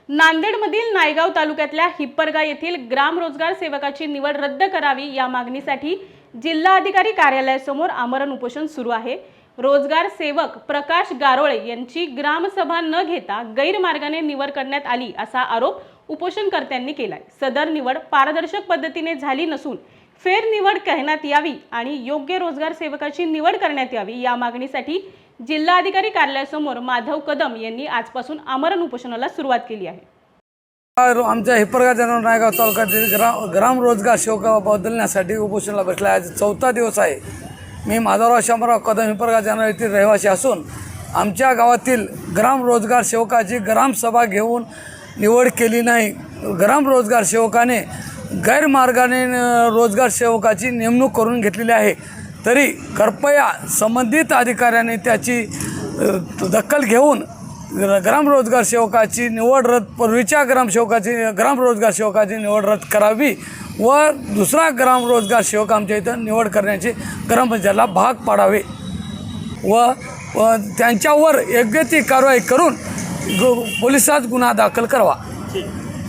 नांदेडमधील नायगाव तालुक्यातल्या हिप्परगा येथील ग्राम रोजगार सेवकाची निवड रद्द करावी या मागणीसाठी जिल्हाधिकारी कार्यालयासमोर आमरण उपोषण सुरू आहे। रोजगार सेवक प्रकाश गारोळे यांची ग्रामसभा न घेता गैरमार्गाने निवड करण्यात आली असा आरोप उपोषणकर्त्यांनी केलाय। सदर निवड पारदर्शक पद्धतीने झाली नसून फेरनिवड करण्यात यावी आणि योग्य रोजगार सेवकाची निवड करण्यात यावी या मागणीसाठी जिल्हाधिकारी कार्यालयासमोर माधव कदम यांनी आजपासून आमरण उपोषणाला सुरुवात केली आहे। आमच्या हिप्परगा जनरल नायगाव तालुक्यातील ग्राम रोजगार सेवक बदलण्यासाठी उपोषणाला बसला आहे। आज चौथा दिवस आहे। मी माधवराव शामराव कदम हिप्परगा जनरल येथील रहिवासी असून आमच्या गावातील ग्राम रोजगार सेवकाची ग्रामसभा घेऊन निवड केली नाही। ग्राम रोजगार सेवकाने गैरमार्गाने रोजगार सेवकाची नेमणूक करून घेतलेली आहे। तरी कृपया संबंधित अधिकाऱ्याने त्याची दखल घेऊन ग्राम रोजगार सेवकाची निवड रद्द पूर्वीच्या ग्राम रोजगार सेवकाची निवड रद्द करावी व दुसरा ग्राम रोजगार सेवक आमच्या इथं निवड करण्याचे ग्रामपंचायतला भाग पाडावे व त्यांच्यावर योग्य ती कारवाई करून पोलिसात गुन्हा दाखल करावा।